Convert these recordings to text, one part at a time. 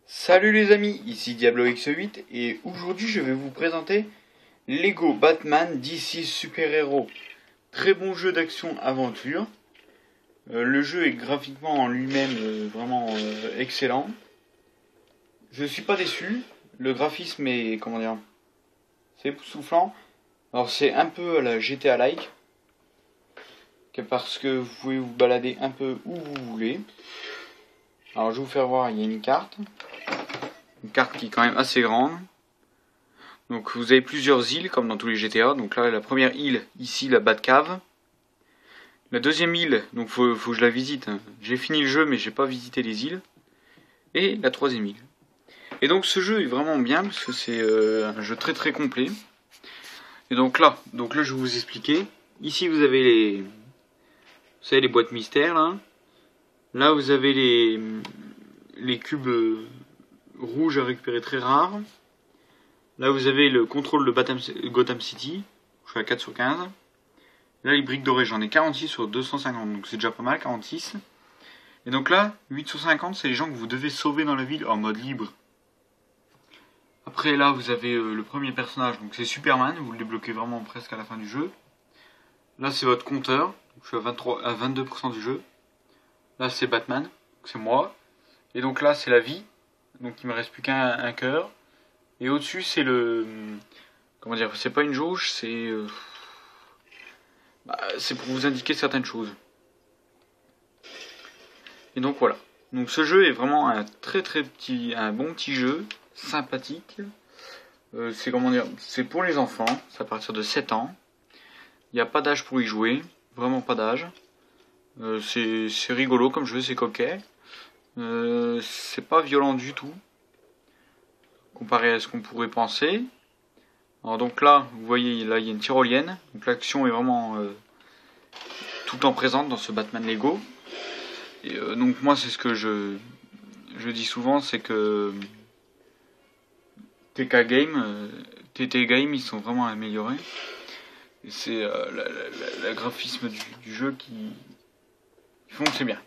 Salut les amis, ici Diablo X8 et aujourd'hui je vais vous présenter Lego Batman DC Super Hero. Très bon jeu d'action-aventure. Le jeu est graphiquement en lui-même vraiment excellent. Je suis pas déçu. Le graphisme est, c'est époustouflant. Alors c'est un peu à la GTA-like. Parce que vous pouvez vous balader un peu où vous voulez. Alors je vais vous faire voir, il y a une carte. Une carte qui est quand même assez grande. Donc vous avez plusieurs îles comme dans tous les GTA. Donc là la première île, ici la Batcave. La deuxième île, donc faut que je la visite. J'ai fini le jeu mais j'ai pas visité les îles. Et la troisième île. Et donc ce jeu est vraiment bien parce que c'est un jeu très très complet. Et donc là je vais vous expliquer. Ici vous avez les boîtes mystères là. Là vous avez les cubes rouges à récupérer très rares. Là vous avez le contrôle de Gotham City. Je suis à 4 sur 15. Là les briques dorées j'en ai 46 sur 250. Donc c'est déjà pas mal, 46. Et donc là 8 sur 50 c'est les gens que vous devez sauver dans la ville en mode libre. Après là vous avez le premier personnage. Donc c'est Superman. Vous le débloquez vraiment presque à la fin du jeu. Là c'est votre compteur. Donc, je suis à 22% du jeu. Là c'est Batman. C'est moi. Et donc là c'est la vie. Donc il me reste plus qu'un cœur. Et au-dessus c'est le... Comment dire, c'est pas une jauge, c'est... c'est pour vous indiquer certaines choses. Et donc voilà. Donc ce jeu est vraiment un bon petit jeu, sympathique. C'est c'est pour les enfants, c'est à partir de 7 ans. Il n'y a pas d'âge pour y jouer, vraiment pas d'âge. C'est rigolo comme jeu, c'est coquet. C'est pas violent du tout, comparé à ce qu'on pourrait penser. Alors donc là, vous voyez, là il y a une tyrolienne. Donc l'action est vraiment tout le temps présente dans ce Batman Lego. Et donc moi c'est ce que je dis souvent, c'est que TT Game ils sont vraiment améliorés. Et c'est le graphisme du jeu qui font que c'est bien.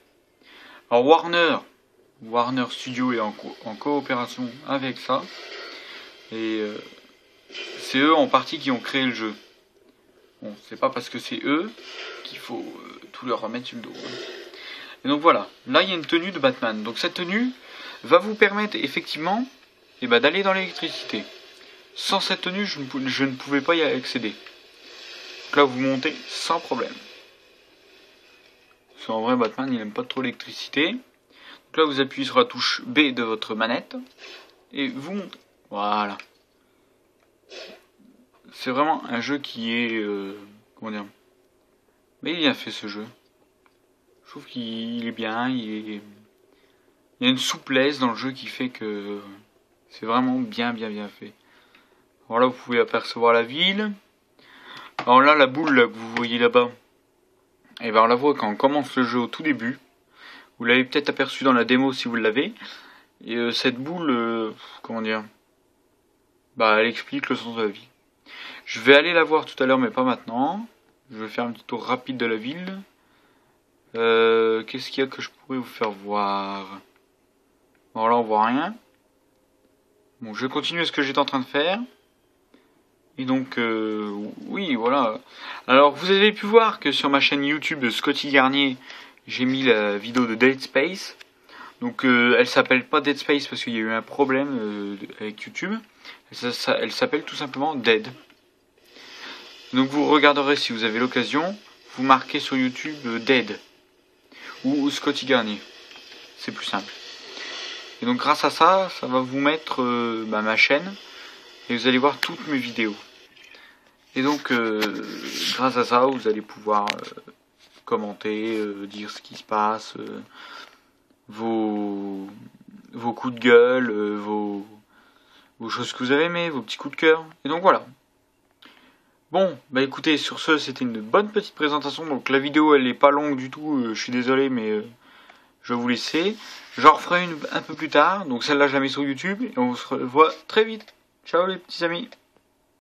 Alors Warner Studio est en coopération avec ça. Et c'est eux en partie qui ont créé le jeu. Bon, c'est pas parce que c'est eux qu'il faut tout leur remettre sur le dos. Et donc voilà, là il y a une tenue de Batman. Donc cette tenue va vous permettre effectivement d'aller dans l'électricité. Sans cette tenue, je ne pouvais pas y accéder. Donc là vous montez sans problème. Parce qu'en vrai Batman il aime pas trop l'électricité. Donc là vous appuyez sur la touche B de votre manette et vous montez. Voilà. C'est vraiment un jeu qui est... Mais il est bien fait ce jeu. Je trouve qu'il est bien, il y a une souplesse dans le jeu qui fait que c'est vraiment bien fait. Alors là vous pouvez apercevoir la ville. Alors là la boule là, que vous voyez là-bas, et on la voit quand on commence le jeu au tout début. Vous l'avez peut-être aperçu dans la démo si vous l'avez. Et cette boule, elle explique le sens de la vie. Je vais aller la voir tout à l'heure mais pas maintenant. Je vais faire un petit tour rapide de la ville. Qu'est-ce qu'il y a que je pourrais vous faire voir? Bon là on voit rien. Bon je vais continuer ce que j'étais en train de faire. Et donc oui voilà. Alors vous avez pu voir que sur ma chaîne YouTube de Scotty Garnier, j'ai mis la vidéo de Dead Space. Donc elle s'appelle pas Dead Space parce qu'il y a eu un problème avec YouTube. Elle s'appelle tout simplement Dead. Donc vous regarderez si vous avez l'occasion. Vous marquez sur YouTube Dead ou Scotty Garnier. C'est plus simple. Et donc grâce à ça, ça va vous mettre ma chaîne et vous allez voir toutes mes vidéos. Et donc grâce à ça, vous allez pouvoir commenter, dire ce qui se passe, vos coups de gueule, vos choses que vous avez aimées, vos petits coups de cœur. Et donc voilà. Bon, écoutez, sur ce, c'était une bonne petite présentation. Donc la vidéo, elle est pas longue du tout. Je suis désolé, mais je vais vous laisser. J'en referai une un peu plus tard. Donc celle-là, je la mets sur YouTube. Et on se revoit très vite. Ciao les petits amis.